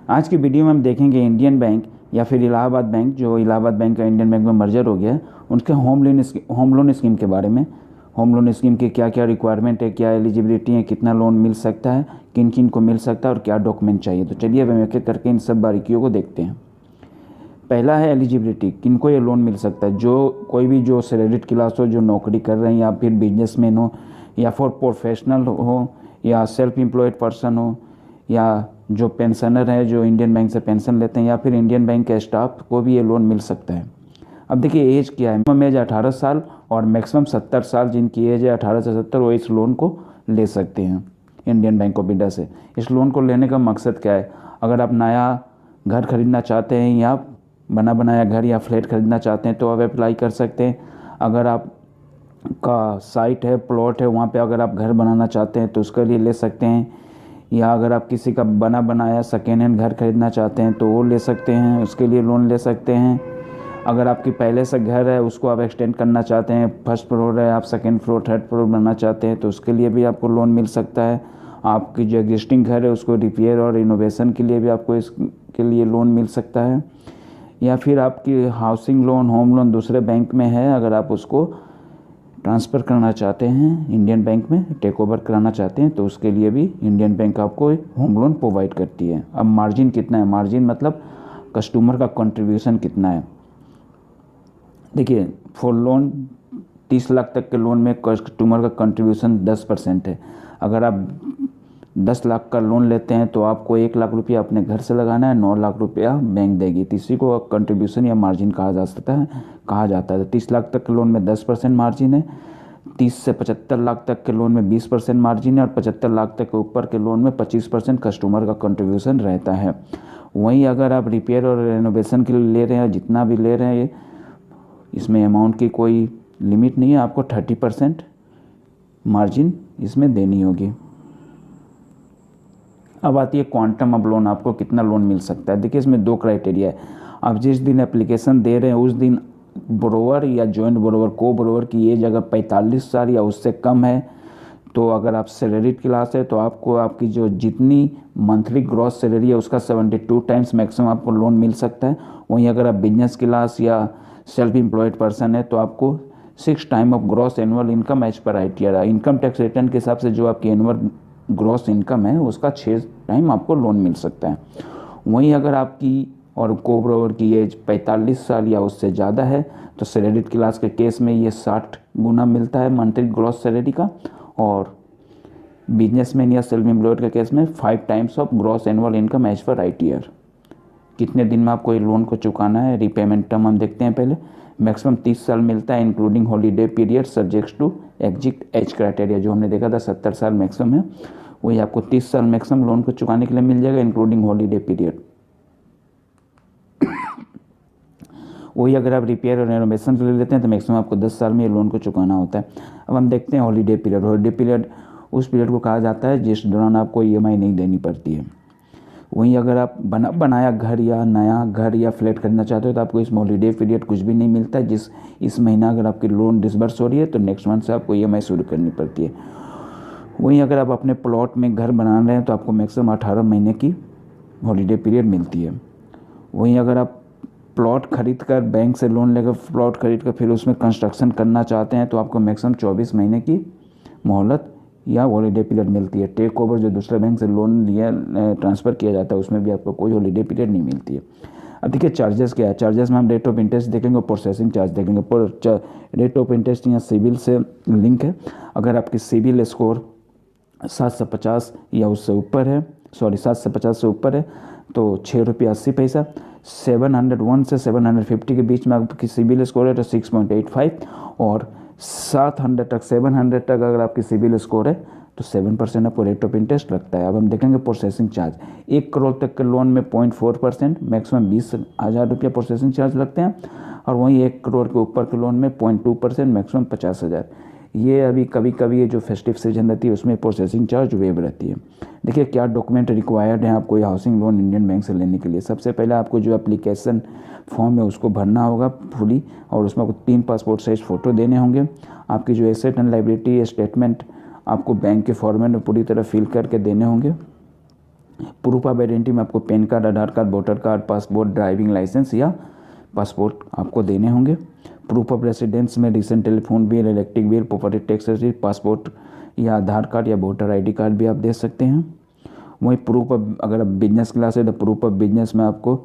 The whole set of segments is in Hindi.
आज की वीडियो में हम देखेंगे इंडियन बैंक या फिर इलाहाबाद बैंक, जो इलाहाबाद बैंक का इंडियन बैंक में मर्जर हो गया है, उनके होम लोन स्कीम के बारे में। होम लोन स्कीम के क्या क्या रिक्वायरमेंट है, क्या एलिजिबिलिटी है, कितना लोन मिल सकता है, किन किन को मिल सकता है और क्या डॉक्यूमेंट चाहिए। तो चलिए अब हम एक एक करके इन सब बारीकियों को देखते हैं। पहला है एलिजिबिलिटी, किनको ये लोन मिल सकता है। जो कोई भी जो सैलरीड क्लास हो, जो नौकरी कर रहे हैं या फिर बिजनेसमैन हो या फिर प्रोफेशनल हो या सेल्फ एम्प्लॉयड पर्सन हो या जो पेंशनर है जो इंडियन बैंक से पेंशन लेते हैं या फिर इंडियन बैंक के स्टाफ को भी ये लोन मिल सकता है। अब देखिए एज क्या है, मिनिमम एज 18 साल और मैक्सिमम 70 साल। जिनकी एज है 18 से 70 वो इस लोन को ले सकते हैं इंडियन बैंक ऑफ इंडिया से। इस लोन को लेने का मकसद क्या है? अगर आप नया घर खरीदना चाहते हैं या बना बनाया घर या फ्लैट खरीदना चाहते हैं तो आप अप्लाई कर सकते हैं। अगर आप का साइट है, प्लॉट है, वहाँ पे अगर आप घर बनाना चाहते हैं तो उसके लिए ले सकते हैं। या अगर आप किसी का बना बनाया सेकेंड हैंड घर खरीदना चाहते हैं तो वो ले सकते हैं, उसके लिए लोन ले सकते हैं। अगर आपकी पहले से घर है उसको आप एक्सटेंड करना चाहते हैं, फर्स्ट फ्लोर है, आप सेकेंड फ्लोर थर्ड फ्लोर बनना चाहते हैं तो उसके लिए भी आपको लोन मिल सकता है। आपकी जो एग्जिस्टिंग घर है उसको रिपेयर और इनोवेशन के लिए भी आपको इसके लिए लोन मिल सकता है। या फिर आपकी हाउसिंग लोन, होम लोन दूसरे बैंक में है, अगर आप उसको ट्रांसफ़र करना चाहते हैं इंडियन बैंक में, टेक ओवर कराना चाहते हैं तो उसके लिए भी इंडियन बैंक आपको होम लोन प्रोवाइड करती है। अब मार्जिन कितना है? मार्जिन मतलब कस्टमर का कंट्रीब्यूशन कितना है। देखिए फॉर लोन 30 लाख तक के लोन में कस्टमर का कंट्रीब्यूशन 10% है। अगर आप 10 लाख का लोन लेते हैं तो आपको 1 लाख रुपया अपने घर से लगाना है, 9 लाख रुपया बैंक देगी। तो इसी को कंट्रीब्यूशन या मार्जिन कहा जाता है। 30 लाख तक के लोन में 10% मार्जिन है, 30 से 75 लाख तक के लोन में 20% मार्जिन है और 75 लाख तक के ऊपर के लोन में 25% कस्टमर का कंट्रीब्यूशन रहता है। वहीं अगर आप रिपेयर और रेनोवेशन के लिए ले रहे हैं, जितना भी ले रहे हैं, इसमें अमाउंट की कोई लिमिट नहीं है, आपको 30% मार्जिन इसमें देनी होगी। अब आती है क्वांटम ऑफ लोन, आपको कितना लोन मिल सकता है। देखिए इसमें 2 क्राइटेरिया है। आप जिस दिन एप्लीकेशन दे रहे हैं उस दिन बोरोवर या जॉइंट बोरोवर, को बोरोवर की एज अगर 45 साल या उससे कम है तो अगर आप सैलरीड क्लास है तो आपको आपकी जो जितनी मंथली ग्रॉस सैलरी है उसका 72 टाइम्स मैक्सिमम आपको लोन मिल सकता है। वहीं अगर आप बिजनेस क्लास या सेल्फ एम्प्लॉयड पर्सन है तो आपको 6 time of gross annual income as per ITR, income tax return के हिसाब से जो आपकी एनुअल ग्रॉस इनकम है उसका 6 टाइम आपको लोन मिल सकता है। वहीं अगर आपकी और को बोरोवर की एज 45 साल या उससे ज़्यादा है तो सैलरीड क्लास के केस में ये 60 गुना मिलता है मंथली ग्रॉस सैलरी का, और बिजनेसमैन या सेल्फ एम्प्लॉयड के केस में 5 times of gross annual income as per ITR। कितने दिन में आपको ये लोन को चुकाना है, रिपेमेंट टर्म हम देखते हैं पहले। मैक्सिमम 30 साल मिलता है including holiday period subject to exit age criteria. जो हमने देखा था 70 साल मैक्सिमम है, वही आपको 30 साल मैक्सिमम लोन को चुकाने के लिए मिल जाएगा इंक्लूडिंग हॉलीडे पीरियड। वही अगर आप रिपेयर और रेनोवेशन के लिए लेते हैं तो मैक्सिमम आपको 10 साल में ये लोन को चुकाना होता है। अब हम देखते हैं हॉलीडे पीरियड। हॉलीडे पीरियड उस पीरियड को कहा जाता है जिस दौरान आपको EMI नहीं देनी पड़ती है। वहीं अगर आप बनाया घर या नया घर या फ्लैट खरीदना चाहते हो तो आपको इस हॉलीडे पीरियड कुछ भी नहीं मिलता है। इस महीना अगर आपकी लोन डिसबर्स हो रही है तो नेक्स्ट मंथ से आपको EMI शुरू करनी पड़ती है। वहीं अगर आप अपने प्लॉट में घर बना रहे हैं तो आपको मैक्सिमम 18 महीने की हॉलीडे पीरियड मिलती है। वहीं अगर आप प्लॉट खरीद कर बैंक से लोन लेकर प्लॉट खरीद कर फिर उसमें कंस्ट्रक्शन करना चाहते हैं तो आपको मैक्सिमम 24 महीने की मोहलत या हॉलीडे पीरियड मिलती है। टेक ओवर जो दूसरे बैंक से लोन लिया ट्रांसफ़र किया जाता है उसमें भी आपको कोई हॉलीडे पीरियड नहीं मिलती है। अब देखिए चार्जेस क्या है। चार्जेस में हम रेट ऑफ इंटरेस्ट देखेंगे और प्रोसेसिंग चार्ज देखेंगे। रेट ऑफ इंटरेस्ट यहाँ सिविल से लिंक है। अगर आपकी सिविल स्कोर 750 या उससे ऊपर है, 750 से ऊपर है तो ₹6.80। 701 से 750 के बीच में आपकी सिविल स्कोर है तो 6.85, और 700 तक अगर आपकी सिविल स्कोर है तो 7% आपको रेट ऑफ इंटरेस्ट लगता है। अब हम देखेंगे प्रोसेसिंग चार्ज। 1 करोड़ तक के लोन में 0.4% मैक्सिमम 20,000 रुपया प्रोसेसिंग चार्ज लगते हैं, और वहीं 1 करोड़ के ऊपर के लोन में 0.2% मैक्सिमम 50,000। ये अभी कभी कभी ये जो फेस्टिव सीजन रहती है उसमें प्रोसेसिंग चार्ज वेव रहती है। देखिए क्या डॉक्यूमेंट रिक्वायर्ड है आपको ये हाउसिंग लोन इंडियन बैंक से लेने के लिए। सबसे पहले आपको जो एप्लीकेशन फॉर्म है उसको भरना होगा फुली, और उसमें आपको 3 पासपोर्ट साइज फ़ोटो देने होंगे। आपकी जो एसेट एंड लायबिलिटी स्टेटमेंट आपको बैंक के फॉर्मेट में पूरी तरह फिल करके देने होंगे। प्रूफ ऑफ आइडेंटिटी में आपको PAN card, Aadhaar card, voter card, passport, driving licence या पासपोर्ट आपको देने होंगे। प्रूफ ऑफ रेसिडेंस में recent telephone bill, electric bill, property tax रसीद, पासपोर्ट या आधार कार्ड या वोटर आईडी कार्ड भी आप दे सकते हैं। वहीं प्रूफ ऑफ, अगर आप बिजनेस क्लास है तो प्रूफ ऑफ बिजनेस में आपको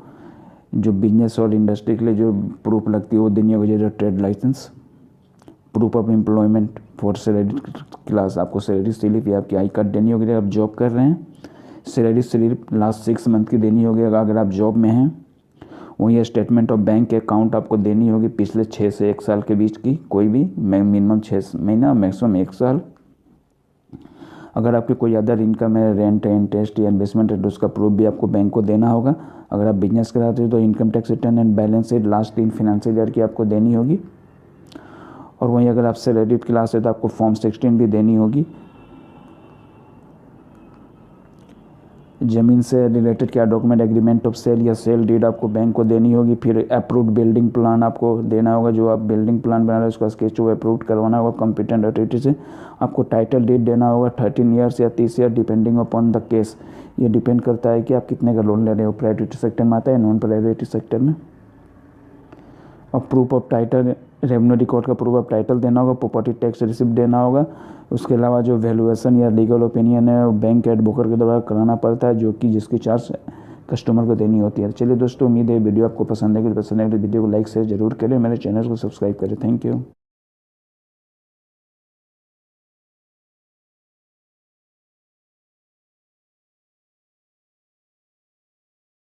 जो बिजनेस और इंडस्ट्री के लिए जो प्रूफ लगती है वो देनी होगी, जैसे trade licence. Proof of employment for salary class, आपको सैलरी स्लिप या आपकी आई कार्ड देनी होगी अगर आप जॉब कर रहे हैं। सैलरी स्लिप लास्ट 6 मंथ की देनी होगी अगर आप जॉब में हैं। वहीं स्टेटमेंट ऑफ बैंक अकाउंट आपको देनी होगी पिछले 6 से 1 साल के बीच की, कोई भी, मिनिमम 6 महीना, मैक्सिमम 1 साल। अगर आपकी कोई अदर इनकम है, रेंट है, इंटरेस्ट या इन्वेस्टमेंट है, तो उसका प्रूफ भी आपको बैंक को देना होगा। अगर आप बिजनेस कराते हो तो income tax return and balance sheet last 3 financial year की आपको देनी होगी। और वहीं अगर आप सैलरीड क्लास है तो आपको फॉर्म 16 भी देनी होगी। ज़मीन से रिलेटेड क्या डॉक्यूमेंट, एग्रीमेंट ऑफ सेल या सेल डीड आपको बैंक को देनी होगी। फिर अप्रूव्ड बिल्डिंग प्लान आपको देना होगा, जो आप बिल्डिंग प्लान बना रहे हैं उसका स्केच वो अप्रूव करवाना होगा कॉम्पिटेंट अथॉरिटी से। आपको टाइटल डीड देना होगा 13 ईयर्स या 30 year depending upon the case. ये डिपेंड करता है कि आप कितने का लोन ले रहे हो, प्रायोरिटी सेक्टर में आता है, नॉन प्रायोरिटी सेक्टर में। और proof of title, revenue record का प्रूफ ऑफ टाइटल देना होगा, प्रॉपर्टी टैक्स रिसिप्ट देना होगा। उसके अलावा जो वैल्यूएशन या लीगल ओपिनियन है वो बैंक एडवोकेट के द्वारा कराना पड़ता है, जो कि जिसकी चार्ज कस्टमर को देनी होती है। चलिए दोस्तों, उम्मीद है वीडियो आपको पसंद है। पसंद है तो वीडियो को लाइक शेयर जरूर करें, मेरे चैनल को सब्सक्राइब करें। Thank you.